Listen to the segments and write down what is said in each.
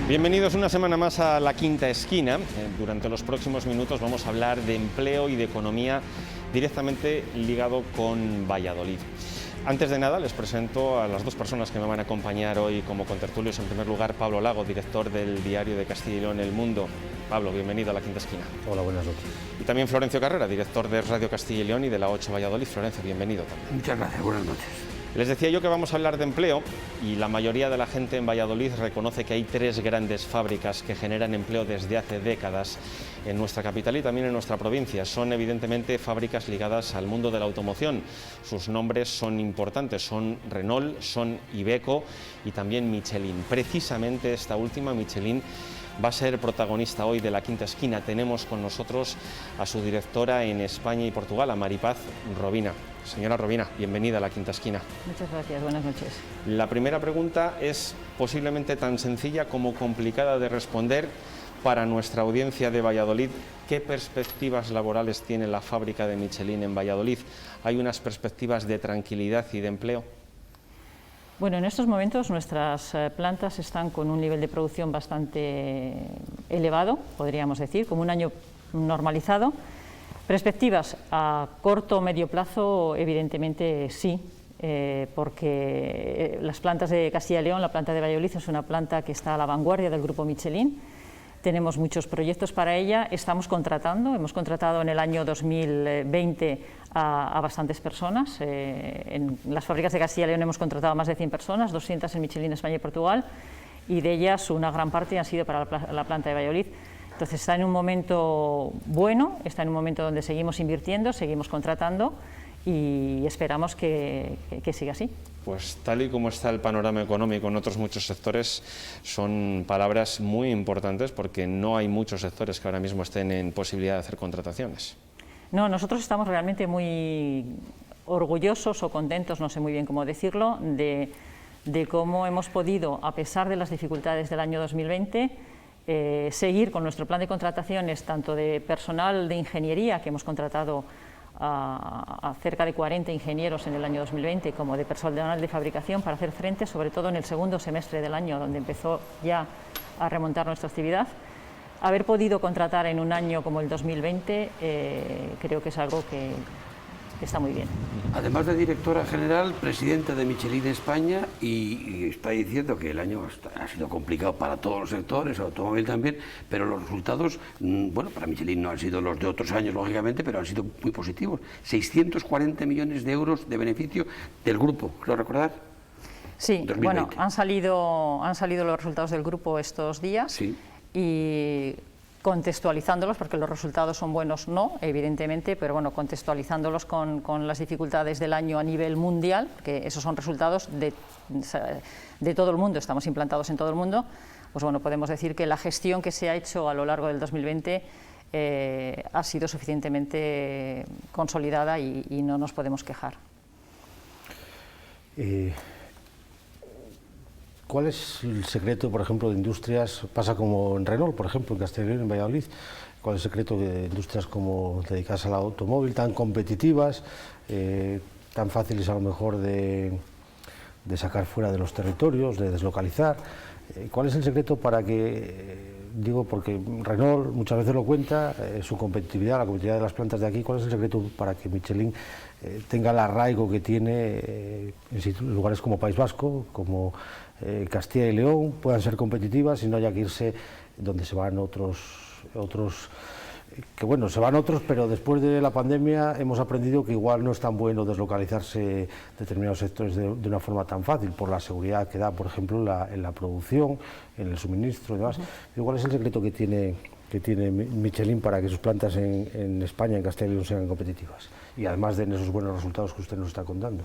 Bienvenidos una semana más a La Quinta Esquina. Durante los próximos minutos vamos a hablar de empleo y de economía directamente ligado con Valladolid. Antes de nada les presento a las dos personas que me van a acompañar hoy como contertulios. En primer lugar, Pablo Lago, director del diario de Castilla y León El Mundo. Pablo, bienvenido a La Quinta Esquina. Hola, buenas noches. Y también Florencio Carrera, director de Radio Castilla y León y de la 8 Valladolid. Florencio, bienvenido también. Muchas gracias, buenas noches. Les decía yo que vamos a hablar de empleo y la mayoría de la gente en Valladolid reconoce que hay tres grandes fábricas que generan empleo desde hace décadas en nuestra capital y también en nuestra provincia. Son evidentemente fábricas ligadas al mundo de la automoción. Sus nombres son importantes, son Renault, son Iveco y también Michelin. Precisamente esta última, Michelin, va a ser protagonista hoy de La Quinta Esquina. Tenemos con nosotros a su directora en España y Portugal, a Maripaz Robina. Señora Robina, bienvenida a La Quinta Esquina. Muchas gracias, buenas noches. La primera pregunta es posiblemente tan sencilla como complicada de responder para nuestra audiencia de Valladolid. ¿Qué perspectivas laborales tiene la fábrica de Michelin en Valladolid? ¿Hay unas perspectivas de tranquilidad y de empleo? Bueno, en estos momentos nuestras plantas están con un nivel de producción bastante elevado, podríamos decir, como un año normalizado. Perspectivas a corto o medio plazo, evidentemente sí, porque las plantas de Castilla y León, la planta de Valladolid es una planta que está a la vanguardia del grupo Michelin. Tenemos muchos proyectos para ella, estamos contratando, hemos contratado en el año 2020 a bastantes personas. En las fábricas de Castilla y León hemos contratado a más de 100 personas, 200 en Michelin, España y Portugal, y de ellas una gran parte han sido para la planta de Valladolid. Entonces está en un momento bueno, está en un momento donde seguimos invirtiendo, seguimos contratando y esperamos que siga así. Pues tal y como está el panorama económico en otros muchos sectores, son palabras muy importantes porque no hay muchos sectores que ahora mismo estén en posibilidad de hacer contrataciones. No, nosotros estamos realmente muy orgullosos o contentos, no sé muy bien cómo decirlo, de cómo hemos podido, a pesar de las dificultades del año 2020, seguir con nuestro plan de contrataciones, tanto de personal de ingeniería, que hemos contratado a cerca de 40 ingenieros en el año 2020, como de personal de fabricación, para hacer frente, sobre todo en el segundo semestre del año, donde empezó ya a remontar nuestra actividad. Haber podido contratar en un año como el 2020 creo que es algo que está muy bien. Además de directora general, presidenta de Michelin España, y está diciendo que el año ha sido complicado para todos los sectores, automóvil también, pero los resultados, bueno, para Michelin no han sido los de otros años, lógicamente, pero han sido muy positivos. 640 millones de euros de beneficio del grupo, ¿creo recordar? Sí, 2020. Bueno, han salido los resultados del grupo estos días. Sí. Y contextualizándolos, porque los resultados son buenos, no, evidentemente, pero bueno, contextualizándolos con las dificultades del año a nivel mundial, que esos son resultados de todo el mundo, estamos implantados en todo el mundo, pues bueno, podemos decir que la gestión que se ha hecho a lo largo del 2020 ha sido suficientemente consolidada y no nos podemos quejar. ¿Cuál es el secreto, por ejemplo, de industrias? Pasa como en Renault, por ejemplo, en Castilla y León, en Valladolid. ¿Cuál es el secreto de industrias como dedicadas al automóvil, tan competitivas, tan fáciles a lo mejor de sacar fuera de los territorios, de deslocalizar? ¿Cuál es el secreto para que, digo, porque Renault muchas veces lo cuenta, su competitividad, la competitividad de las plantas de aquí, ¿cuál es el secreto para que Michelin tenga el arraigo que tiene en lugares como País Vasco, como Castilla y León, puedan ser competitivas y no haya que irse donde se van otros, que bueno, se van otros, pero después de la pandemia hemos aprendido que igual no es tan bueno deslocalizarse determinados sectores de una forma tan fácil, por la seguridad que da, por ejemplo, en la producción, en el suministro y demás. ¿Cuál es el secreto que tiene Michelin para que sus plantas en España, en Castilla y León, sean competitivas? Y además de esos buenos resultados que usted nos está contando.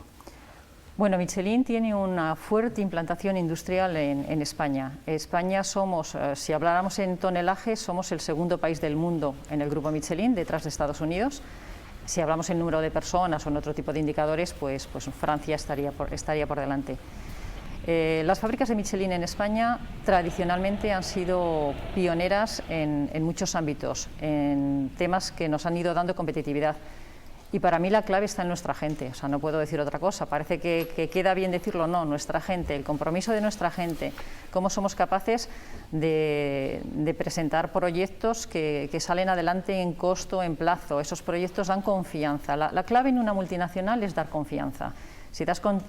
Bueno, Michelin tiene una fuerte implantación industrial en España. España somos, si habláramos en tonelaje, somos el segundo país del mundo en el grupo Michelin, detrás de Estados Unidos. Si hablamos en número de personas o en otro tipo de indicadores, pues Francia estaría por delante. Las fábricas de Michelin en España tradicionalmente han sido pioneras en muchos ámbitos, en temas que nos han ido dando competitividad. Y para mí la clave está en nuestra gente, o sea, no puedo decir otra cosa. Parece que queda bien decirlo, no, nuestra gente, el compromiso de nuestra gente, cómo somos capaces de presentar proyectos que salen adelante en costo, en plazo. Esos proyectos dan confianza. La clave en una multinacional es dar confianza.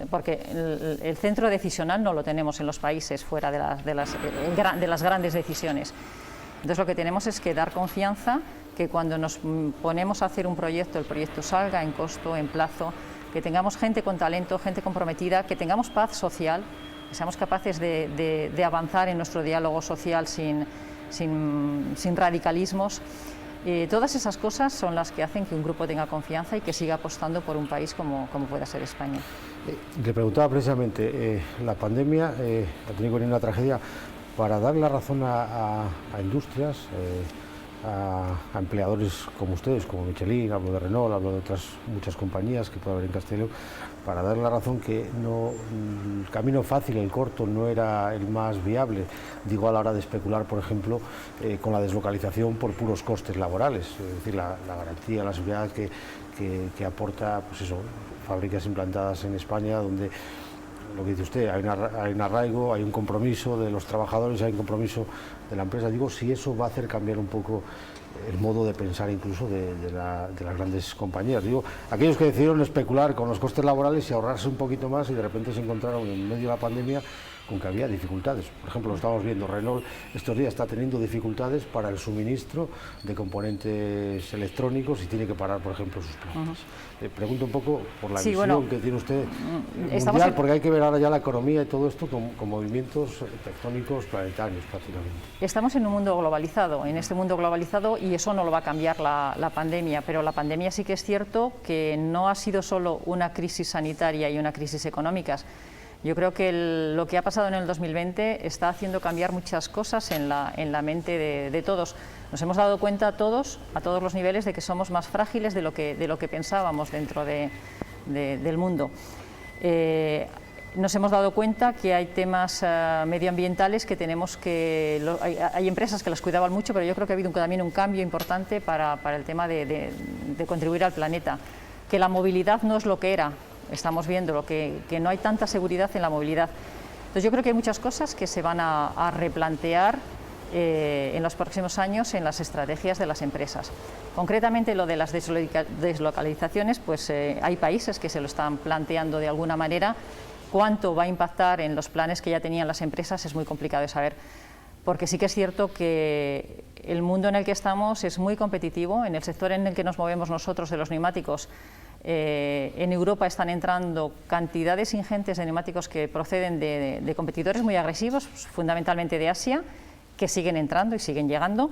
Porque el centro decisional no lo tenemos en los países fuera de las grandes decisiones. Entonces lo que tenemos es que dar confianza, que cuando nos ponemos a hacer un proyecto, el proyecto salga en costo, en plazo, que tengamos gente con talento, gente comprometida, que tengamos paz social, que seamos capaces de avanzar en nuestro diálogo social sin radicalismos. Todas esas cosas son las que hacen que un grupo tenga confianza y que siga apostando por un país como pueda ser España. Le preguntaba precisamente, la pandemia ha tenido que venir una tragedia para dar la razón a industrias, a empleadores como ustedes, como Michelin, hablo de Renault, hablo de otras muchas compañías que puede haber en Castelló, para dar la razón que el camino fácil, el corto, no era el más viable, digo a la hora de especular, por ejemplo, con la deslocalización por puros costes laborales, es decir, la garantía, la seguridad que aporta, pues eso, fábricas implantadas en España donde, lo que dice usted, hay un arraigo, hay un compromiso de los trabajadores, hay un compromiso de la empresa. Digo, si eso va a hacer cambiar un poco el modo de pensar incluso de las grandes compañías. Digo, aquellos que decidieron especular con los costes laborales y ahorrarse un poquito más y de repente se encontraron en medio de la pandemia con que había dificultades. Por ejemplo, lo estamos viendo, Renault estos días está teniendo dificultades para el suministro de componentes electrónicos y tiene que parar, por ejemplo, sus plantas. Le pregunto un poco por la visión que tiene usted mundial, porque hay que ver ahora ya la economía y todo esto con movimientos tectónicos planetarios prácticamente. Estamos en un mundo globalizado, en este mundo globalizado, y eso no lo va a cambiar la pandemia, pero la pandemia sí que es cierto que no ha sido solo una crisis sanitaria y una crisis económica. Yo creo que lo que ha pasado en el 2020 está haciendo cambiar muchas cosas en la mente de todos. Nos hemos dado cuenta a todos los niveles, de que somos más frágiles de lo que pensábamos dentro del mundo. Nos hemos dado cuenta que hay temas medioambientales que tenemos que... Hay empresas que las cuidaban mucho, pero yo creo que ha habido también un cambio importante para el tema de contribuir al planeta. Que la movilidad no es lo que era. Estamos viendo que no hay tanta seguridad en la movilidad. Entonces yo creo que hay muchas cosas que se van a replantear en los próximos años en las estrategias de las empresas. Concretamente lo de las deslocalizaciones, pues hay países que se lo están planteando de alguna manera. Cuánto va a impactar en los planes que ya tenían las empresas es muy complicado de saber, porque sí que es cierto que el mundo en el que estamos es muy competitivo. En el sector en el que nos movemos nosotros, de los neumáticos, en Europa están entrando cantidades ingentes de neumáticos que proceden de competidores muy agresivos, fundamentalmente de Asia, que siguen entrando y siguen llegando,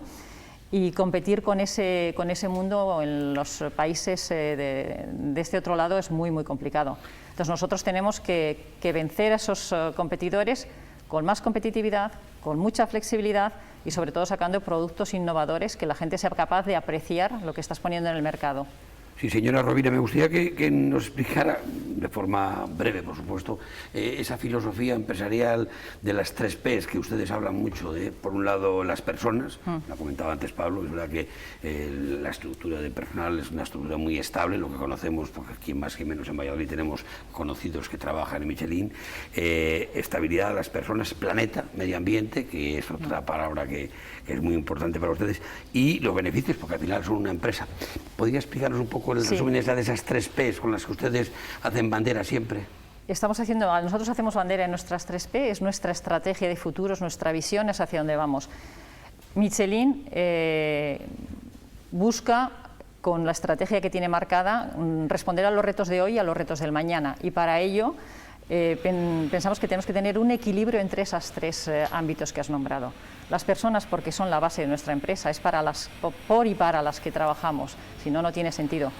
y competir con ese mundo en los países de este otro lado es muy, muy complicado. Entonces nosotros tenemos que vencer a esos competidores con más competitividad, con mucha flexibilidad y sobre todo sacando productos innovadores que la gente sea capaz de apreciar lo que estás poniendo en el mercado. Sí, señora Rovira, me gustaría que nos explicara, de forma breve, por supuesto, esa filosofía empresarial de las 3 P's, que ustedes hablan mucho de, por un lado, las personas, lo comentaba antes Pablo, es verdad que la estructura de personal es una estructura muy estable, lo que conocemos, porque aquí más que menos en Valladolid tenemos conocidos que trabajan en Michelin, estabilidad de las personas, planeta, medio ambiente, que es otra palabra que es muy importante para ustedes, y los beneficios, porque al final son una empresa. ¿Podría explicarnos un poco el resumen de esas 3 P's con las que ustedes hacen bandera siempre? Nosotros hacemos bandera en nuestras 3 P, es nuestra estrategia de futuro, es nuestra visión, es hacia dónde vamos. Michelin busca, con la estrategia que tiene marcada, responder a los retos de hoy y a los retos del mañana, y para ello pensamos que tenemos que tener un equilibrio entre esos 3 ámbitos que has nombrado. Las personas, porque son la base de nuestra empresa, es por y para las que trabajamos, si no, no tiene sentido.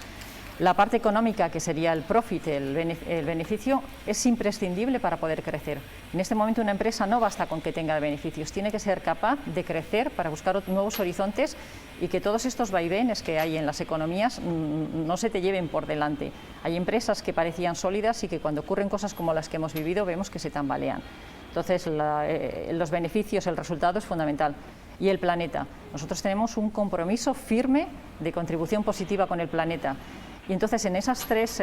La parte económica, que sería el profit, el beneficio, es imprescindible para poder crecer. En este momento una empresa no basta con que tenga beneficios, tiene que ser capaz de crecer para buscar nuevos horizontes y que todos estos vaivenes que hay en las economías no se te lleven por delante. Hay empresas que parecían sólidas y que cuando ocurren cosas como las que hemos vivido vemos que se tambalean. Entonces los beneficios, el resultado es fundamental. Y el planeta. Nosotros tenemos un compromiso firme de contribución positiva con el planeta. Y entonces en esas tres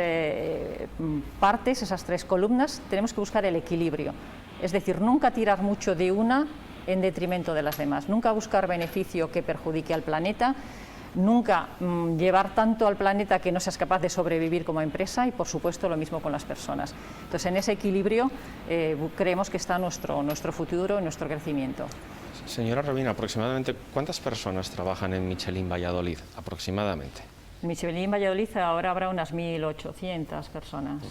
partes, esas tres columnas, tenemos que buscar el equilibrio. Es decir, nunca tirar mucho de una en detrimento de las demás, nunca buscar beneficio que perjudique al planeta, nunca llevar tanto al planeta que no seas capaz de sobrevivir como empresa y, por supuesto, lo mismo con las personas. Entonces, en ese equilibrio creemos que está nuestro futuro y nuestro crecimiento. Señora Robina, aproximadamente, ¿cuántas personas trabajan en Michelin Valladolid? Aproximadamente. En Michelin Valladolid ahora habrá unas 1.800 personas.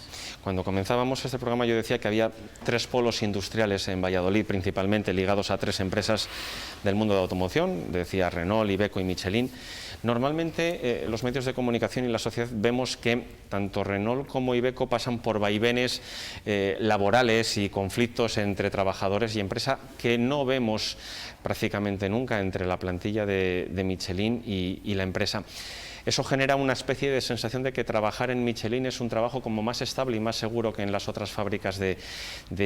Cuando comenzábamos este programa yo decía que había 3 polos industriales en Valladolid, principalmente ligados a 3 empresas del mundo de automoción, decía Renault, Iveco y Michelin. Normalmente los medios de comunicación y la sociedad vemos que tanto Renault como Iveco pasan por vaivenes laborales y conflictos entre trabajadores y empresa que no vemos prácticamente nunca entre la plantilla de Michelin y la empresa. Eso genera una especie de sensación de que trabajar en Michelin es un trabajo como más estable y más seguro que en las otras fábricas de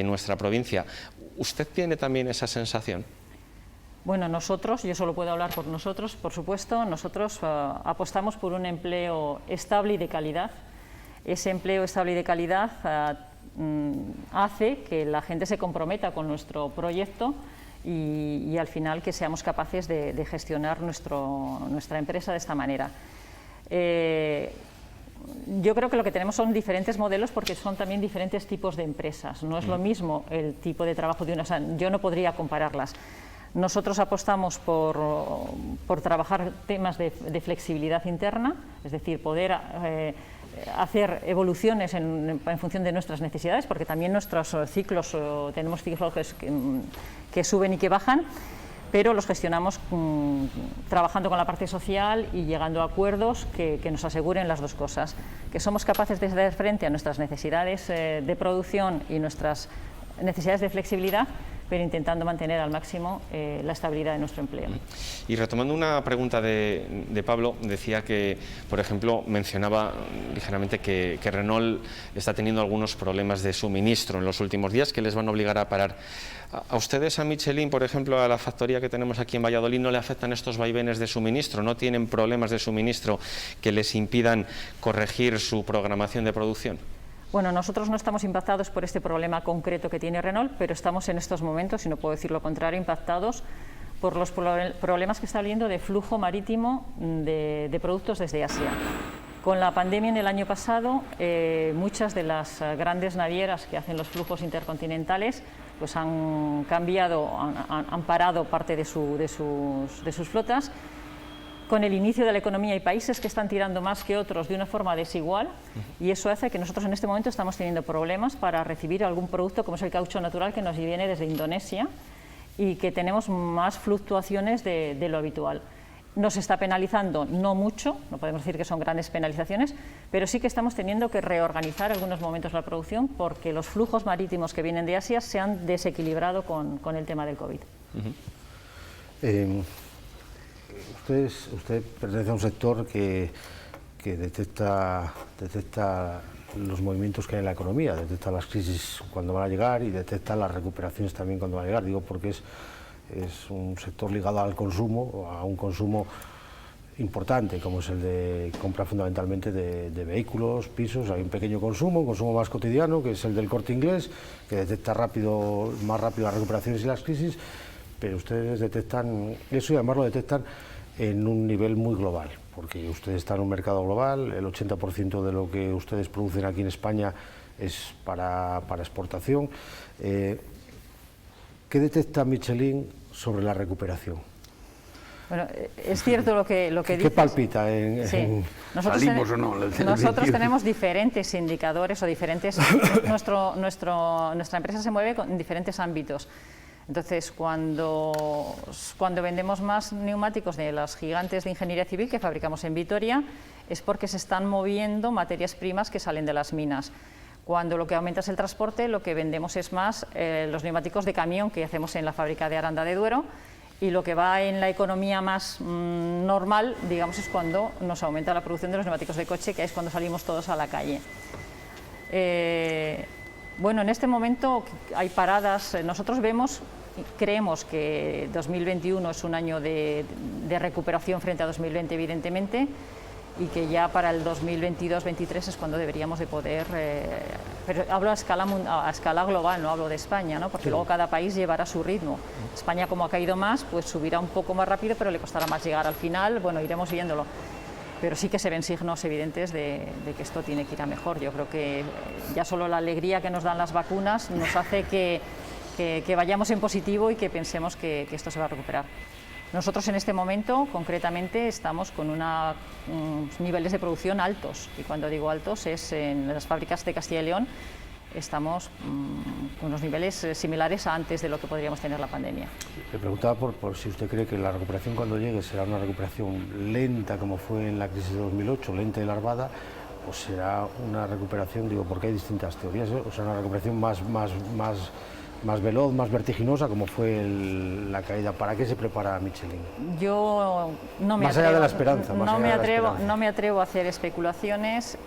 nuestra provincia. ¿Usted tiene también esa sensación? Bueno, nosotros, yo solo puedo hablar por nosotros, por supuesto, nosotros apostamos por un empleo estable y de calidad. Ese empleo estable y de calidad hace que la gente se comprometa con nuestro proyecto y al final que seamos capaces de gestionar nuestra empresa de esta manera. Yo creo que lo que tenemos son diferentes modelos porque son también diferentes tipos de empresas. No es lo mismo el tipo de trabajo de una, o sea, yo no podría compararlas. Nosotros apostamos por trabajar temas de flexibilidad interna, es decir, poder hacer evoluciones en función de nuestras necesidades, porque también nuestros ciclos, tenemos ciclos que suben y que bajan, pero los gestionamos trabajando con la parte social y llegando a acuerdos que nos aseguren las dos cosas, que somos capaces de hacer frente a nuestras necesidades de producción y nuestras necesidades de flexibilidad, pero intentando mantener al máximo la estabilidad de nuestro empleo. Y retomando una pregunta de Pablo, decía que, por ejemplo, mencionaba ligeramente que Renault está teniendo algunos problemas de suministro en los últimos días que les van a obligar a parar. ¿A ustedes, a Michelin, por ejemplo, a la factoría que tenemos aquí en Valladolid, no le afectan estos vaivenes de suministro? ¿No tienen problemas de suministro que les impidan corregir su programación de producción? Bueno, nosotros no estamos impactados por este problema concreto que tiene Renault, pero estamos en estos momentos, y no puedo decir lo contrario, impactados por los problemas que está habiendo de flujo marítimo de productos desde Asia. Con la pandemia en el año pasado, muchas de las grandes navieras que hacen los flujos intercontinentales pues han cambiado, han parado parte de sus flotas. Con el inicio de la economía hay países que están tirando más que otros de una forma desigual y eso hace que nosotros en este momento estamos teniendo problemas para recibir algún producto como es el caucho natural que nos viene desde Indonesia y que tenemos más fluctuaciones de lo habitual. Nos está penalizando, no mucho, no podemos decir que son grandes penalizaciones, pero sí que estamos teniendo que reorganizar algunos momentos la producción porque los flujos marítimos que vienen de Asia se han desequilibrado con el tema del COVID. Usted pertenece a un sector que detecta los movimientos que hay en la economía, detecta las crisis cuando van a llegar y detecta las recuperaciones también cuando van a llegar. Digo porque es un sector ligado al consumo, a un consumo importante, como es el de compra fundamentalmente de vehículos, pisos. Hay un pequeño consumo, un consumo más cotidiano, que es el del Corte Inglés, que detecta más rápido las recuperaciones y las crisis, pero ustedes detectan eso y además lo detectan en un nivel muy global, porque ustedes están en un mercado global, el 80% de lo que ustedes producen aquí en España es para exportación. ¿Qué detecta Michelin sobre la recuperación? Bueno, es cierto lo que dices. ¿Qué palpita? Sí. ¿Salimos o no? Nosotros tenemos diferentes indicadores o diferentes... nuestra empresa se mueve en diferentes ámbitos. Entonces, cuando vendemos más neumáticos de las gigantes de ingeniería civil que fabricamos en Vitoria, es porque se están moviendo materias primas que salen de las minas. Cuando lo que aumenta es el transporte, lo que vendemos es más los neumáticos de camión que hacemos en la fábrica de Aranda de Duero, y lo que va en la economía más normal, digamos, es cuando nos aumenta la producción de los neumáticos de coche, que es cuando salimos todos a la calle. Bueno, en este momento hay paradas. Nosotros creemos que 2021 es un año de recuperación frente a 2020, evidentemente, y que ya para el 2022-23 es cuando deberíamos de poder, pero hablo a escala global, no hablo de España, ¿no? Porque luego cada país llevará su ritmo. España, como ha caído más, pues subirá un poco más rápido, pero le costará más llegar al final, bueno, iremos viéndolo. Pero sí que se ven signos evidentes de que esto tiene que ir a mejor. Yo creo que ya solo la alegría que nos dan las vacunas nos hace que vayamos en positivo y que pensemos que esto se va a recuperar. Nosotros en este momento, concretamente, estamos con unos niveles de producción altos, y cuando digo altos es en las fábricas de Castilla y León, estamos con unos niveles similares a antes de lo que podríamos tener la pandemia. Le preguntaba por si usted cree que la recuperación cuando llegue será una recuperación lenta como fue en la crisis de 2008, lenta y larvada, o será una recuperación, digo, porque hay distintas teorías, o sea, una recuperación más veloz, más vertiginosa, como fue la caída. ¿Para qué se prepara Michelin? Yo no me más allá de la esperanza. No me atrevo a hacer especulaciones.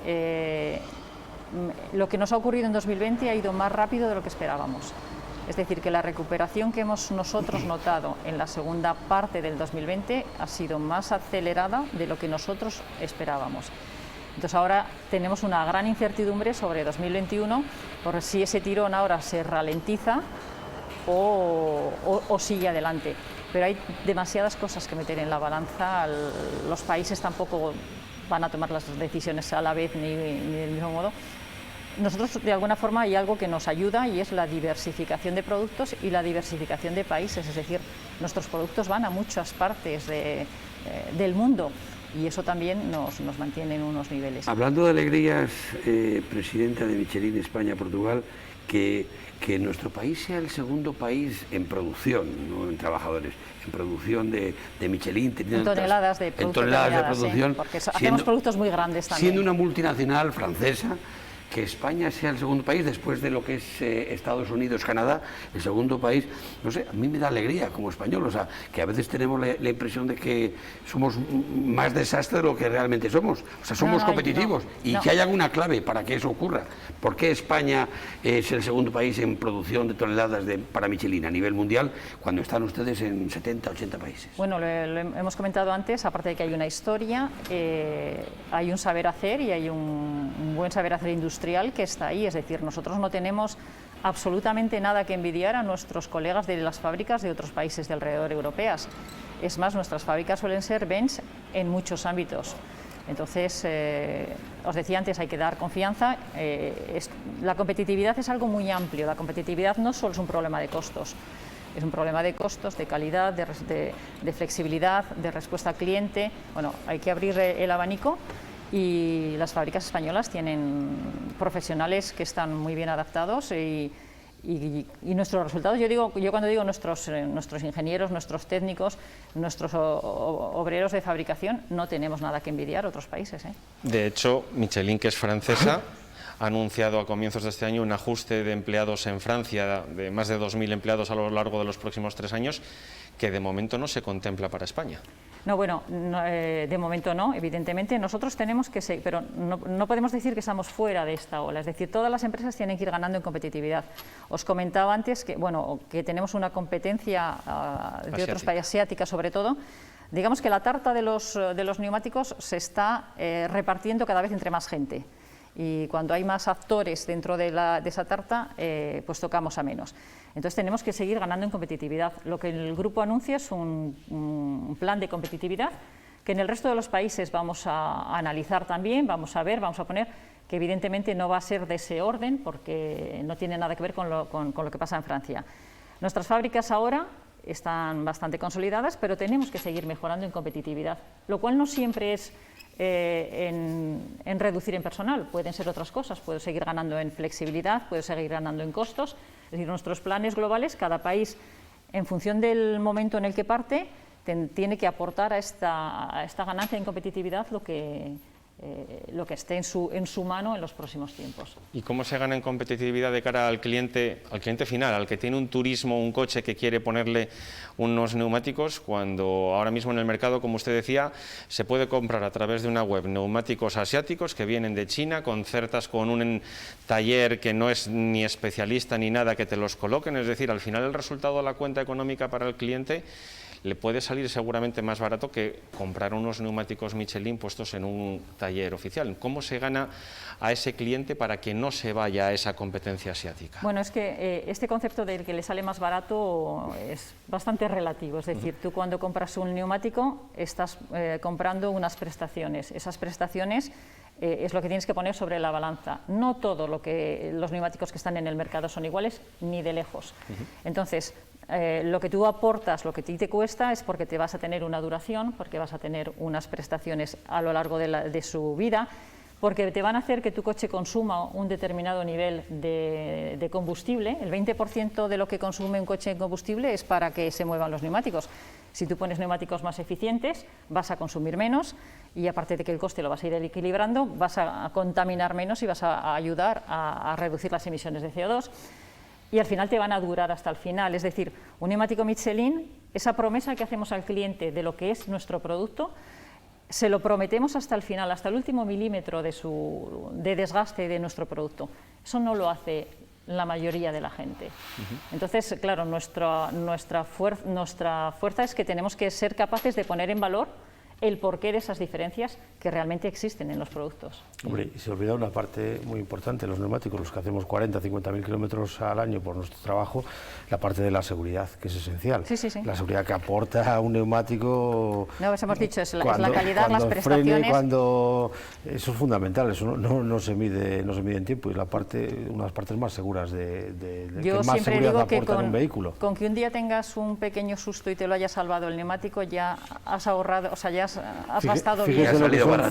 Lo que nos ha ocurrido en 2020 ha ido más rápido de lo que esperábamos. Es decir, que la recuperación que hemos nosotros notado en la segunda parte del 2020 ha sido más acelerada de lo que nosotros esperábamos. Entonces ahora tenemos una gran incertidumbre sobre 2021 por si ese tirón ahora se ralentiza o sigue adelante. Pero hay demasiadas cosas que meter en la balanza. Los países tampoco van a tomar las decisiones a la vez ni del mismo modo. Nosotros, de alguna forma, hay algo que nos ayuda y es la diversificación de productos y la diversificación de países. Es decir, nuestros productos van a muchas partes del mundo. Y eso también nos mantiene en unos niveles. Hablando de alegrías, presidenta de Michelin España-Portugal, que nuestro país sea el segundo país en producción, no en trabajadores, en producción de Michelin. En toneladas de producción. Porque hacemos productos muy grandes también. Siendo una multinacional francesa, que España sea el segundo país, después de lo que es Estados Unidos, Canadá, el segundo país, no sé, a mí me da alegría como español, o sea, que a veces tenemos la impresión de que somos más desastre de lo que realmente somos, o sea, somos competitivos, y que hay alguna clave para que eso ocurra. ¿Por qué España es el segundo país en producción de toneladas para Michelin a nivel mundial, cuando están ustedes en 70, 80 países? Bueno, lo hemos comentado antes, aparte de que hay una historia, hay un saber hacer y hay un buen saber hacer industrial que está ahí, es decir, nosotros no tenemos absolutamente nada que envidiar a nuestros colegas de las fábricas de otros países de alrededor europeas. Es más, nuestras fábricas suelen ser bench en muchos ámbitos. Entonces, os decía antes, hay que dar confianza. La competitividad es algo muy amplio. La competitividad no solo es un problema de costos, es un problema de costos, de calidad, de flexibilidad, de respuesta al cliente. Bueno, hay que abrir el abanico. Y las fábricas españolas tienen profesionales que están muy bien adaptados y nuestros resultados, yo cuando digo nuestros ingenieros, nuestros técnicos, nuestros obreros de fabricación, no tenemos nada que envidiar a otros países. De hecho, Michelin, que es francesa, ha anunciado a comienzos de este año un ajuste de empleados en Francia de más de 2.000 empleados a lo largo de los próximos 3 años, que de momento no se contempla para España. No, bueno, de momento no, evidentemente. Nosotros tenemos que seguir, pero no podemos decir que estamos fuera de esta ola. Es decir, todas las empresas tienen que ir ganando en competitividad. Os comentaba antes que tenemos una competencia de otros países, asiática sobre todo. Digamos que la tarta de los neumáticos se está repartiendo cada vez entre más gente. Y cuando hay más actores dentro de esa tarta, pues tocamos a menos. Entonces tenemos que seguir ganando en competitividad. Lo que el grupo anuncia es un plan de competitividad que en el resto de los países vamos a analizar también, vamos a ver, vamos a poner que evidentemente no va a ser de ese orden porque no tiene nada que ver con lo que pasa en Francia. Nuestras fábricas ahora están bastante consolidadas, pero tenemos que seguir mejorando en competitividad, lo cual no siempre es en reducir en personal, pueden ser otras cosas, puedo seguir ganando en flexibilidad, puedo seguir ganando en costos. Es decir, nuestros planes globales, cada país, en función del momento en el que parte, tiene que aportar a esta ganancia en competitividad lo que lo que esté en su mano en los próximos tiempos. ¿Y cómo se gana en competitividad de cara al cliente final, al que tiene un turismo, un coche que quiere ponerle unos neumáticos, cuando ahora mismo en el mercado, como usted decía, se puede comprar a través de una web neumáticos asiáticos que vienen de China, concertas con un taller que no es ni especialista ni nada que te los coloquen? Es decir, al final el resultado de la cuenta económica para el cliente le puede salir seguramente más barato que comprar unos neumáticos Michelin puestos en un taller oficial. ¿Cómo se gana a ese cliente para que no se vaya a esa competencia asiática? Bueno, es que este concepto del que le sale más barato es bastante relativo. Es decir, tú cuando compras un neumático estás comprando unas prestaciones. Esas prestaciones es lo que tienes que poner sobre la balanza. No todo los neumáticos que están en el mercado son iguales, ni de lejos. Entonces, lo que tú aportas, lo que a ti te cuesta, es porque te vas a tener una duración, porque vas a tener unas prestaciones a lo largo de su vida, porque te van a hacer que tu coche consuma un determinado nivel de combustible. El 20% de lo que consume un coche en combustible es para que se muevan los neumáticos. Si tú pones neumáticos más eficientes, vas a consumir menos, y aparte de que el coste lo vas a ir equilibrando, vas a contaminar menos y vas a ayudar a reducir las emisiones de CO2. Y al final te van a durar hasta el final. Es decir, un neumático Michelin, esa promesa que hacemos al cliente de lo que es nuestro producto, se lo prometemos hasta el final, hasta el último milímetro de desgaste de nuestro producto. Eso no lo hace la mayoría de la gente. Entonces, claro, nuestra fuerza es que tenemos que ser capaces de poner en valor el porqué de esas diferencias que realmente existen en los productos. Hombre, y se olvida una parte muy importante, los neumáticos, los que hacemos 40, 50.000 kilómetros al año por nuestro trabajo, la parte de la seguridad, que es esencial. Sí, sí, sí. La seguridad que aporta un neumático. No, eso hemos dicho, es la calidad, las prestaciones. Eso es fundamental, eso no se mide en tiempo, y una de las partes más seguras Yo que más siempre seguridad digo que aporta en un vehículo. con que un día tengas un pequeño susto y te lo haya salvado el neumático, ya has ahorrado, o sea, ya has gastado bien.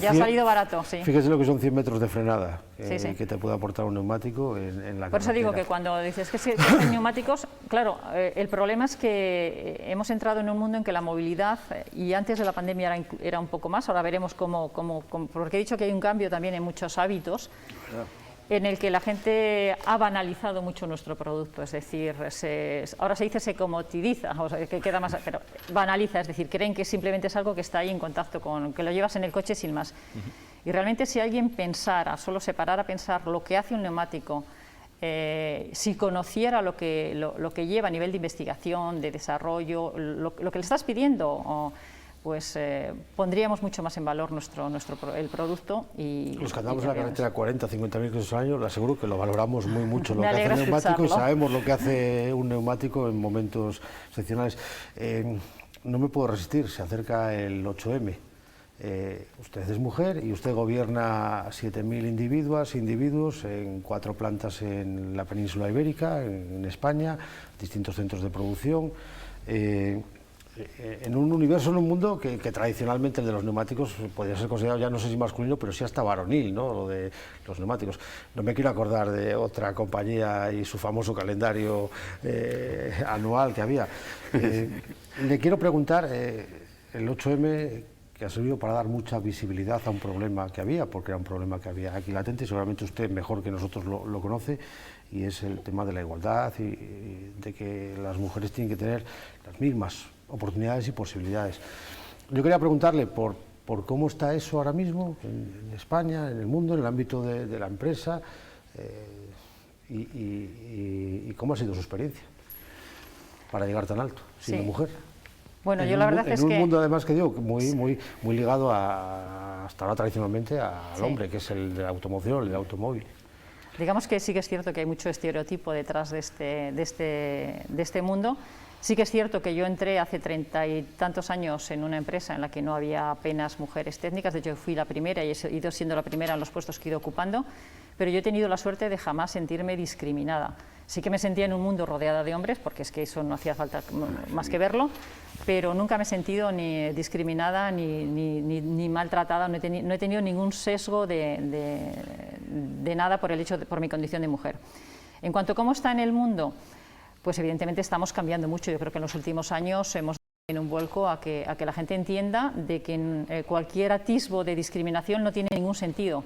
Ya ha salido barato, sí. Fíjese lo que son 100 metros de frenada Sí. que te puede aportar un neumático en la Por eso digo que cuando dices que son neumáticos, claro, el problema es que hemos entrado en un mundo en que la movilidad, y antes de la pandemia era un poco más, ahora veremos cómo, porque he dicho que hay un cambio también en muchos hábitos, en el que la gente ha banalizado mucho nuestro producto, es decir, ahora se dice se comoditiza, o sea, que queda más, pero banaliza, es decir, creen que simplemente es algo que está ahí en contacto que lo llevas en el coche sin más. Y realmente si alguien pensara, solo se parara a pensar lo que hace un neumático, si conociera lo que lleva a nivel de investigación, de desarrollo, lo que le estás pidiendo, pues pondríamos mucho más en valor el producto. Y los que andamos en la carretera 40, 50.000 kilómetros al año, le aseguro que lo valoramos muy mucho lo que hace el neumático, escucharlo. Y sabemos lo que hace un neumático en momentos excepcionales. No me puedo resistir, se acerca el 8M. Usted es mujer y usted gobierna 7.000 individuos en 4 plantas en la península ibérica, en España, distintos centros de producción. En un universo, en un mundo que tradicionalmente el de los neumáticos podría ser considerado, ya no sé si masculino, pero sí hasta varonil, ¿no? Lo de los neumáticos. No me quiero acordar de otra compañía y su famoso calendario anual que había. Le quiero preguntar, el 8M, que ha servido para dar mucha visibilidad a un problema que había, porque era un problema que había aquí latente, y seguramente usted mejor que nosotros lo conoce, y es el tema de la igualdad y de que las mujeres tienen que tener las mismas oportunidades y posibilidades. Yo quería preguntarle por cómo está eso ahora mismo en España, en el mundo, en el ámbito de la empresa, y cómo ha sido su experiencia para llegar tan alto, siendo mujer. Bueno, yo la verdad es que... En un mundo, además, que digo, muy ligado hasta ahora tradicionalmente al hombre, que es el de la automoción, el del automóvil. Digamos que sí que es cierto que hay mucho estereotipo detrás de este mundo. Sí que es cierto que yo entré hace 30 y tantos años en una empresa en la que no había apenas mujeres técnicas. De hecho, fui la primera y he ido siendo la primera en los puestos que he ido ocupando, pero yo he tenido la suerte de jamás sentirme discriminada. Sí que me sentía en un mundo rodeada de hombres, porque es que eso no hacía falta más que verlo, pero nunca me he sentido ni discriminada ni maltratada, no he tenido ningún sesgo de nada por mi condición de mujer. En cuanto a cómo está en el mundo, pues evidentemente estamos cambiando mucho. Yo creo que en los últimos años hemos en un vuelco a que la gente entienda de que cualquier atisbo de discriminación no tiene ningún sentido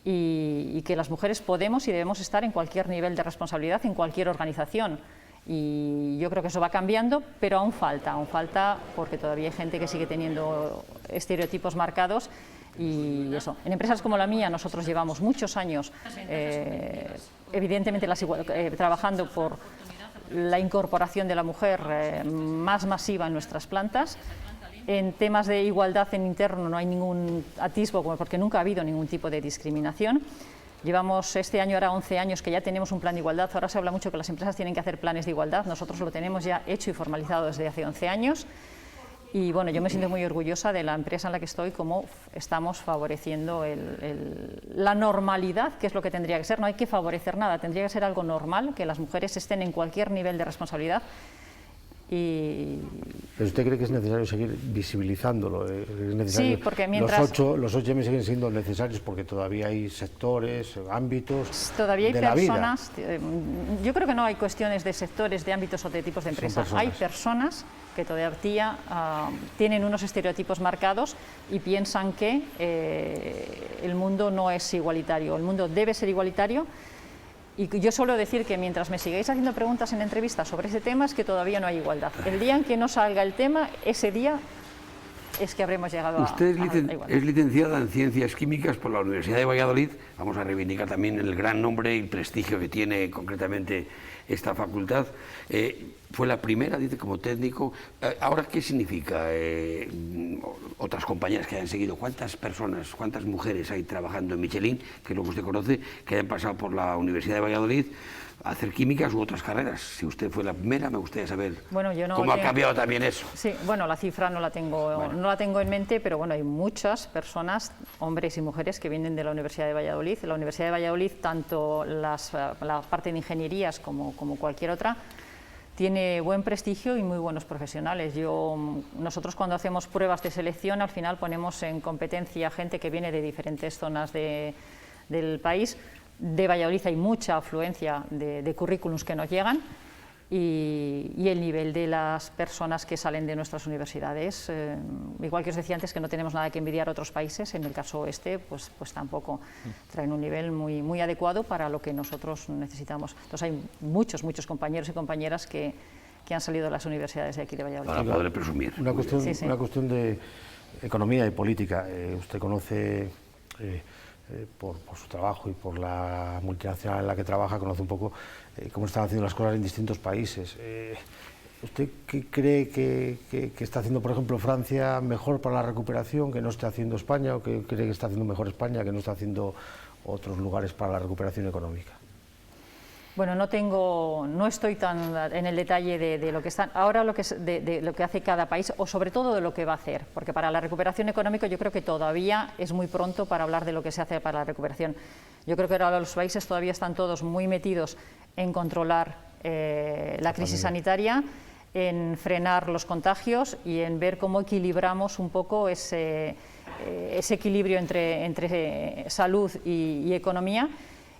y que las mujeres podemos y debemos estar en cualquier nivel de responsabilidad, en cualquier organización. Y yo creo que eso va cambiando, pero aún falta porque todavía hay gente que sigue teniendo estereotipos marcados. Y eso, en empresas como la mía nosotros llevamos muchos años evidentemente trabajando por la incorporación de la mujer más masiva en nuestras plantas. En temas de igualdad en interno no hay ningún atisbo, porque nunca ha habido ningún tipo de discriminación. Llevamos este año ahora 11 años que ya tenemos un plan de igualdad. Ahora se habla mucho que las empresas tienen que hacer planes de igualdad. Nosotros lo tenemos ya hecho y formalizado desde hace 11 años. Y bueno, yo me siento muy orgullosa de la empresa en la que estoy, cómo estamos favoreciendo la normalidad, que es lo que tendría que ser. No hay que favorecer nada, tendría que ser algo normal, que las mujeres estén en cualquier nivel de responsabilidad. ¿Pero usted cree que es necesario seguir visibilizándolo? ¿Es necesario? Sí, porque mientras... Los 8M siguen siendo necesarios porque todavía hay sectores, ámbitos todavía hay de la personas, vida. Yo creo que no hay cuestiones de sectores, de ámbitos o de tipos de empresas. Hay personas que todavía tienen unos estereotipos marcados y piensan que el mundo no es igualitario. El mundo debe ser igualitario. Y yo suelo decir que mientras me sigáis haciendo preguntas en entrevistas sobre ese tema es que todavía no hay igualdad. El día en que no salga el tema, ese día es que habremos llegado Usted a la igualdad. es licenciada en Ciencias Químicas por la Universidad de Valladolid. Vamos a reivindicar también el gran nombre y prestigio que tiene concretamente esta facultad. Fue la primera, dice, como técnico. Ahora, ¿qué significa? Otras compañías que hayan seguido, ¿cuántas personas, cuántas mujeres hay trabajando en Michelin, que es lo que usted conoce, que hayan pasado por la Universidad de Valladolid a hacer químicas u otras carreras? Si usted fue la primera, me gustaría saber cómo ha cambiado también eso. Sí, bueno, la cifra no la tengo en mente, pero bueno, hay muchas personas, hombres y mujeres, que vienen de la Universidad de Valladolid. La Universidad de Valladolid, tanto la parte de ingenierías como cualquier otra, tiene buen prestigio y muy buenos profesionales. Nosotros cuando hacemos pruebas de selección, al final ponemos en competencia gente que viene de diferentes zonas del país. De Valladolid hay mucha afluencia de currículums que nos llegan y el nivel de las personas que salen de nuestras universidades, igual que os decía antes que no tenemos nada que envidiar a otros países, en el caso pues tampoco traen un nivel muy adecuado para lo que nosotros necesitamos. Entonces hay muchos compañeros y compañeras que han salido de las universidades de aquí de Valladolid. Para poder presumir. Una cuestión de economía y política. Usted conoce... por su trabajo y por la multinacional en la que trabaja, conoce un poco cómo están haciendo las cosas en distintos países. ¿Usted qué cree que está haciendo, por ejemplo, Francia mejor para la recuperación que no está haciendo España, o que cree que está haciendo mejor España que no está haciendo otros lugares para la recuperación económica? Bueno, no estoy tan en el detalle de lo que están ahora, de lo que hace cada país, o sobre todo de lo que va a hacer, porque para la recuperación económica yo creo que todavía es muy pronto para hablar de lo que se hace para la recuperación. Yo creo que ahora los países todavía están todos muy metidos en controlar la crisis sanitaria, en frenar los contagios y en ver cómo equilibramos un poco ese equilibrio entre salud y economía.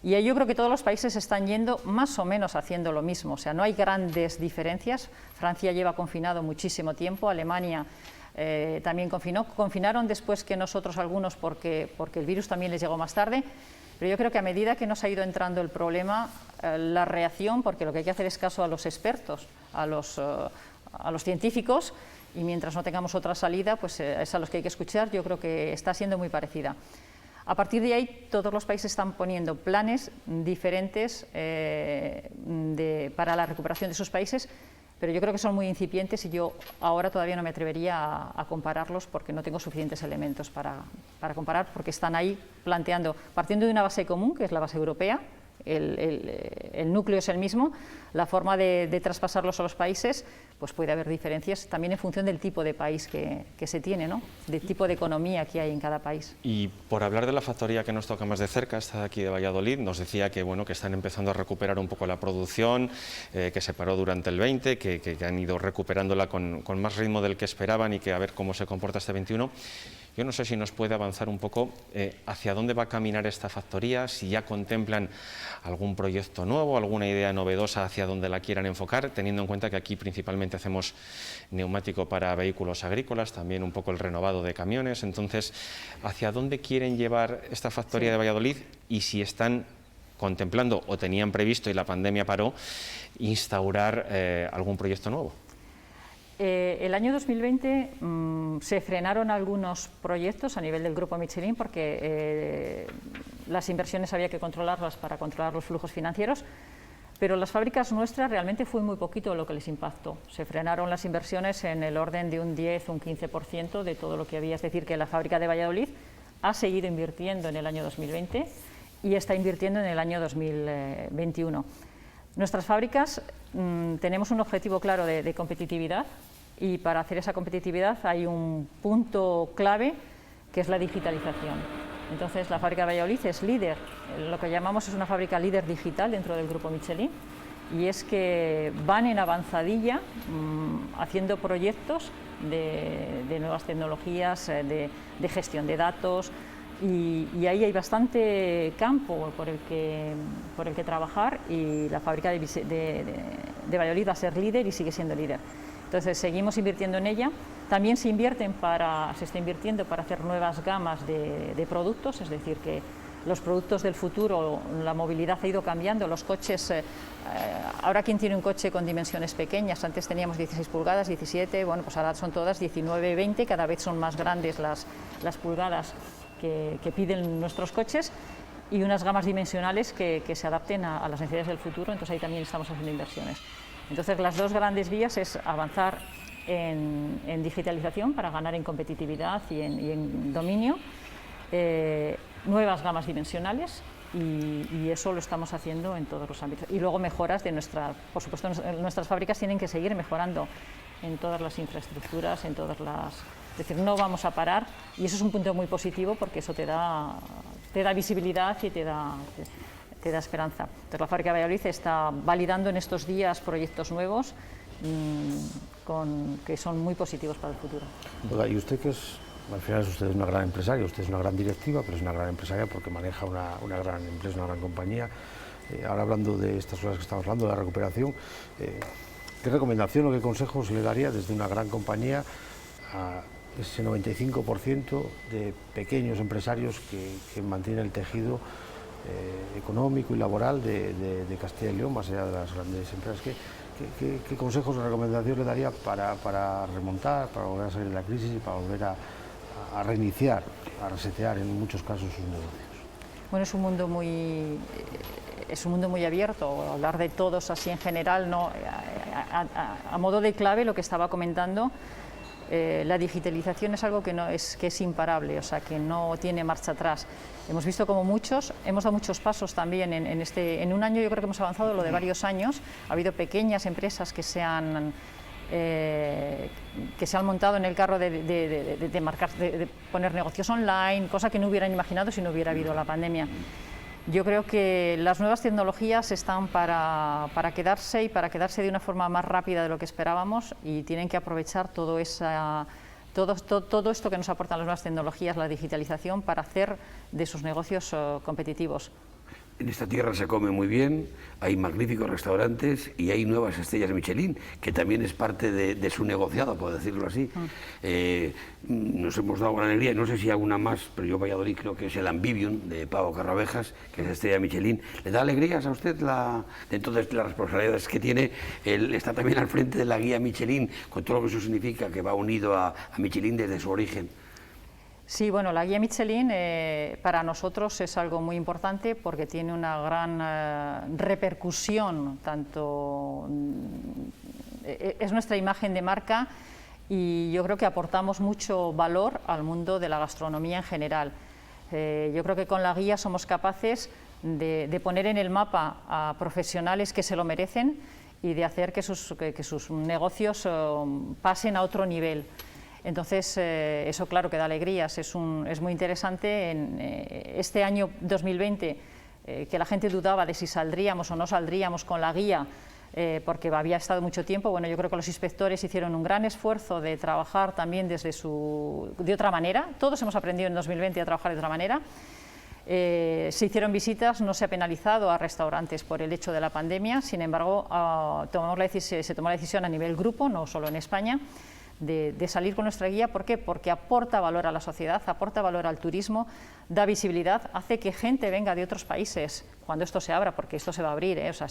Y yo creo que todos los países están yendo más o menos haciendo lo mismo, o sea, no hay grandes diferencias. Francia lleva confinado muchísimo tiempo, Alemania también confinaron después que nosotros algunos porque el virus también les llegó más tarde, pero yo creo que a medida que nos ha ido entrando el problema, la reacción, porque lo que hay que hacer es caso a los expertos, a los científicos, y mientras no tengamos otra salida, pues es a los que hay que escuchar. Yo creo que está siendo muy parecida. A partir de ahí, todos los países están poniendo planes diferentes para la recuperación de sus países, pero yo creo que son muy incipientes y yo ahora todavía no me atrevería a compararlos porque no tengo suficientes elementos para comparar, porque están ahí partiendo de una base común, que es la base europea. El núcleo es el mismo, la forma de traspasarlos a los países, pues puede haber diferencias también en función del tipo de país que se tiene, ¿no? Del tipo de economía que hay en cada país. Y por hablar de la factoría que nos toca más de cerca, esta de aquí de Valladolid, nos decía que están empezando a recuperar un poco la producción, que se paró durante el 20, que han ido recuperándola con más ritmo del que esperaban y que a ver cómo se comporta este 21. Yo no sé si nos puede avanzar un poco hacia dónde va a caminar esta factoría, si ya contemplan algún proyecto nuevo, alguna idea novedosa hacia dónde la quieran enfocar, teniendo en cuenta que aquí principalmente hacemos neumático para vehículos agrícolas, también un poco el renovado de camiones. Entonces, ¿hacia dónde quieren llevar esta factoría de Valladolid y si están contemplando o tenían previsto y la pandemia paró instaurar algún proyecto nuevo? El año 2020 se frenaron algunos proyectos a nivel del grupo Michelin porque las inversiones había que controlarlas para controlar los flujos financieros, pero las fábricas nuestras realmente fue muy poquito lo que les impactó. Se frenaron las inversiones en el orden de un 10, un 15% de todo lo que había, es decir, que la fábrica de Valladolid ha seguido invirtiendo en el año 2020 y está invirtiendo en el año 2021. Nuestras fábricas tenemos un objetivo claro de competitividad y para hacer esa competitividad hay un punto clave que es la digitalización. Entonces la fábrica de Valladolid es líder, lo que llamamos es una fábrica líder digital dentro del grupo Michelin y es que van en avanzadilla haciendo proyectos de nuevas tecnologías, de gestión de datos. Y ahí hay bastante campo por el que trabajar y la fábrica de Valladolid va a ser líder y sigue siendo líder. Entonces seguimos invirtiendo en ella. También se está invirtiendo para hacer nuevas gamas de productos, es decir, que los productos del futuro, la movilidad ha ido cambiando, los coches, ahora quien tiene un coche con dimensiones pequeñas, antes teníamos 16 pulgadas, 17, bueno, pues ahora son todas 19, 20, cada vez son más grandes las pulgadas que piden nuestros coches y unas gamas dimensionales que se adapten a las necesidades del futuro, entonces ahí también estamos haciendo inversiones. Entonces las dos grandes vías es avanzar en digitalización para ganar en competitividad y en dominio, nuevas gamas dimensionales y eso lo estamos haciendo en todos los ámbitos. Y luego mejoras por supuesto nuestras fábricas tienen que seguir mejorando en todas las infraestructuras, es decir, no vamos a parar y eso es un punto muy positivo porque eso te da visibilidad y te da esperanza. Entonces la fábrica de Valladolid está validando en estos días proyectos nuevos que son muy positivos para el futuro. Oiga, y usted que al final usted es una gran empresaria, usted es una gran directiva, pero es una gran empresaria porque maneja una gran empresa, una gran compañía. Ahora hablando de estas cosas que estamos hablando, de la recuperación, ¿qué recomendación o qué consejos le daría desde una gran compañía a ese 95% de pequeños empresarios que mantienen el tejido económico y laboral de Castilla y León, más allá de las grandes empresas? ¿Qué consejos o recomendaciones le daría para remontar, para volver a salir de la crisis y para volver a reiniciar, a resetear en muchos casos sus negocios? Bueno, es un mundo muy abierto, hablar de todos así en general, no, a modo de clave lo que estaba comentando, la digitalización es algo que es imparable, o sea, que no tiene marcha atrás. Hemos visto como hemos dado muchos pasos también en un año. Yo creo que hemos avanzado lo de varios años. Ha habido pequeñas empresas que se han montado en el carro de poner negocios online, cosa que no hubieran imaginado si no hubiera habido la pandemia. Yo creo que las nuevas tecnologías están para quedarse y para quedarse de una forma más rápida de lo que esperábamos y tienen que aprovechar todo esto que nos aportan las nuevas tecnologías, la digitalización, para hacer de sus negocios competitivos. En esta tierra se come muy bien, hay magníficos restaurantes y hay nuevas estrellas de Michelin, que también es parte de su negociado, por decirlo así. Nos hemos dado gran alegría, no sé si alguna más, pero yo Valladolid creo que es el Amphibian de Pau Carrabejas, que es estrella de Michelin. ¿Le da alegrías a usted dentro de las responsabilidades que tiene? Él está también al frente de la guía Michelin, con todo lo que eso significa, que va unido a Michelin desde su origen. Sí, bueno, la guía Michelin para nosotros es algo muy importante porque tiene una gran repercusión, es nuestra imagen de marca y yo creo que aportamos mucho valor al mundo de la gastronomía en general. Yo creo que con la guía somos capaces de poner en el mapa a profesionales que se lo merecen y de hacer que sus negocios pasen a otro nivel. Entonces, eso claro que da alegrías, es muy interesante. En este año 2020, que la gente dudaba de si saldríamos o no saldríamos con la guía, porque había estado mucho tiempo. Bueno, yo creo que los inspectores hicieron un gran esfuerzo de trabajar también de otra manera. Todos hemos aprendido en 2020 a trabajar de otra manera. Se hicieron visitas, no se ha penalizado a restaurantes por el hecho de la pandemia, sin embargo, se tomó la decisión a nivel grupo, no solo en España, de salir con nuestra guía. ¿Por qué? Porque aporta valor a la sociedad, aporta valor al turismo, da visibilidad, hace que gente venga de otros países cuando esto se abra, porque esto se va a abrir, o sea,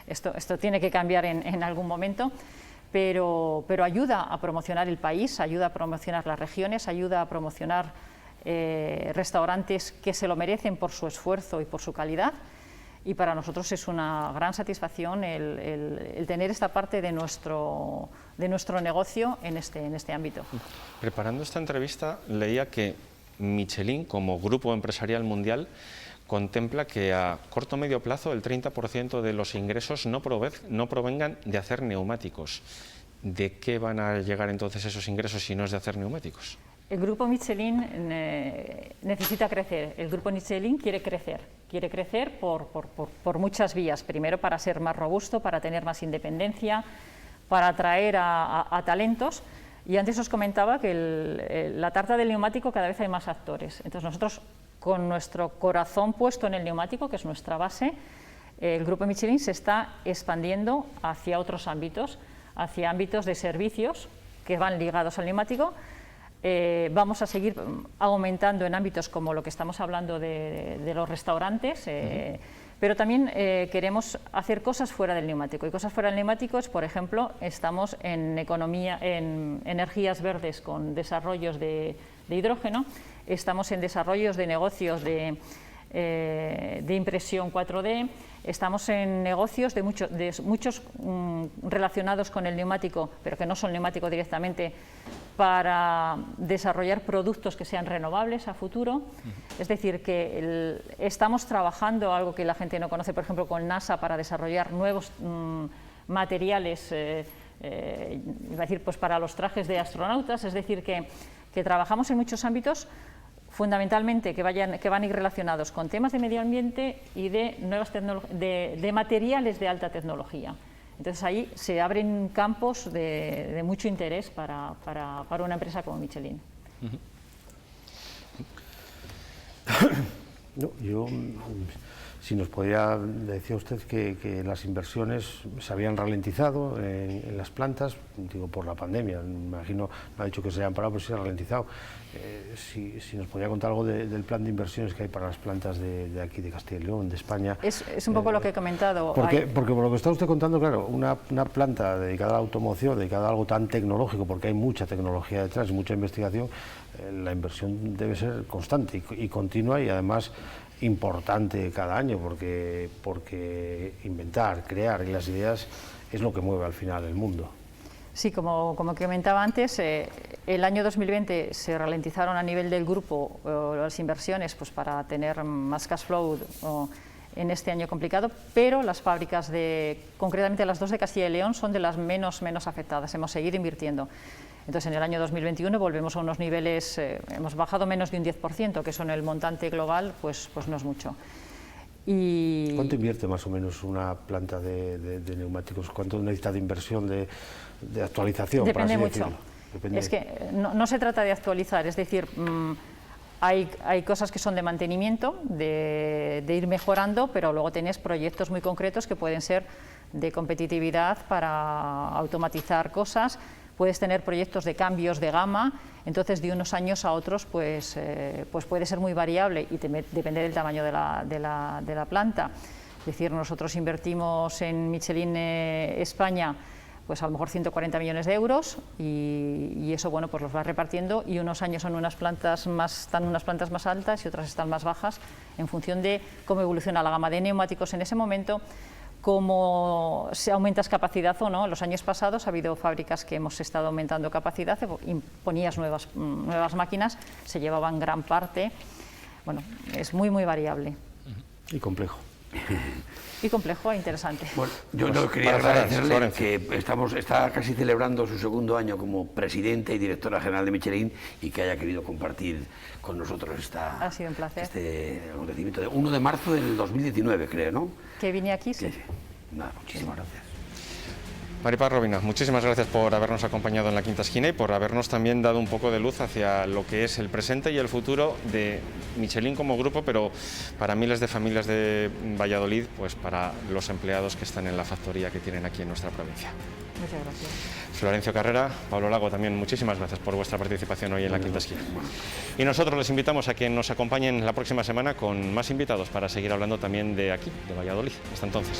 esto tiene que cambiar en algún momento, pero ayuda a promocionar el país, ayuda a promocionar las regiones, ayuda a promocionar restaurantes que se lo merecen por su esfuerzo y por su calidad. Y para nosotros es una gran satisfacción el tener esta parte de nuestro negocio en este ámbito. Preparando esta entrevista leía que Michelin, como grupo empresarial mundial, contempla que a corto o medio plazo el 30% de los ingresos no provengan de hacer neumáticos. ¿De qué van a llegar entonces esos ingresos si no es de hacer neumáticos? El grupo Michelin necesita crecer, el grupo Michelin quiere crecer por muchas vías. Primero, para ser más robusto, para tener más independencia, para atraer a talentos. Y antes os comentaba que la tarta del neumático cada vez hay más actores. Entonces nosotros, con nuestro corazón puesto en el neumático, que es nuestra base, el grupo Michelin se está expandiendo hacia otros ámbitos, hacia ámbitos de servicios que van ligados al neumático. Vamos a seguir aumentando en ámbitos como lo que estamos hablando de los restaurantes, pero también queremos hacer cosas fuera del neumático. Y cosas fuera del neumático es, por ejemplo, estamos en energías verdes con desarrollos de hidrógeno, estamos en desarrollos de negocios de impresión 4D, estamos en negocios de muchos relacionados con el neumático, pero que no son neumático directamente, para desarrollar productos que sean renovables a futuro. Es decir, que estamos trabajando algo que la gente no conoce, por ejemplo, con NASA, para desarrollar nuevos materiales, iba a decir, pues para los trajes de astronautas. Es decir, que trabajamos en muchos ámbitos, fundamentalmente que van a ir relacionados con temas de medio ambiente y de materiales de alta tecnología. Entonces ahí se abren campos de mucho interés para una empresa como Michelin. No, si nos podía, decía usted que las inversiones se habían ralentizado en las plantas, digo, por la pandemia. Me imagino, no ha dicho que se hayan parado, pero se ha ralentizado. Si nos podía contar algo del plan de inversiones que hay para las plantas de aquí, de Castilla y León, de España. Es un poco lo que he comentado. Porque por lo que está usted contando, claro, una planta dedicada a la automoción, dedicada a algo tan tecnológico, porque hay mucha tecnología detrás y mucha investigación, la inversión debe ser constante y continua, y además importante cada año, porque inventar, crear las ideas es lo que mueve al final el mundo. Sí, como comentaba antes, el año 2020 se ralentizaron a nivel del grupo las inversiones, pues para tener más cash flow en este año complicado, pero las fábricas concretamente las dos de Castilla y León, son de las menos afectadas. Hemos seguido invirtiendo. Entonces, en el año 2021 volvemos a unos niveles, hemos bajado menos de un 10%, que eso en el montante global pues no es mucho. ¿Cuánto invierte más o menos una planta de neumáticos? ¿Cuánto necesita de inversión, de actualización? Depende mucho. Es que no se trata de actualizar, es decir, hay cosas que son de mantenimiento, de ir mejorando, pero luego tienes proyectos muy concretos que pueden ser de competitividad para automatizar cosas. Puedes tener proyectos de cambios de gama, entonces de unos años a otros pues puede ser muy variable y depende del tamaño de la planta. Es decir, nosotros invertimos en Michelin España pues a lo mejor 140 millones de euros y eso, bueno, pues los vas repartiendo, y unos años están unas plantas más altas y otras están más bajas en función de cómo evoluciona la gama de neumáticos en ese momento, cómo se aumentas capacidad o no. En los años pasados ha habido fábricas que hemos estado aumentando capacidad, ponías nuevas máquinas, se llevaban gran parte. Bueno, es muy variable. Y complejo. Y complejo e interesante. Bueno, yo no quería agradecerle que está casi celebrando su segundo año como presidenta y directora general de Michelin, y que haya querido compartir con nosotros ha sido un placer. este acontecimiento de 1 de marzo del 2019, creo, ¿no? Que vine aquí, sí. Nada, muchísimas gracias. Maripaz Robina, muchísimas gracias por habernos acompañado en La Quinta Esquina y por habernos también dado un poco de luz hacia lo que es el presente y el futuro de Michelin como grupo, pero para miles de familias de Valladolid, pues para los empleados que están en la factoría que tienen aquí en nuestra provincia. Muchas gracias. Florencio Carrera, Pablo Lago, también muchísimas gracias por vuestra participación hoy en La Quinta Esquina. Y nosotros les invitamos a que nos acompañen la próxima semana con más invitados para seguir hablando también de aquí, de Valladolid. Hasta entonces.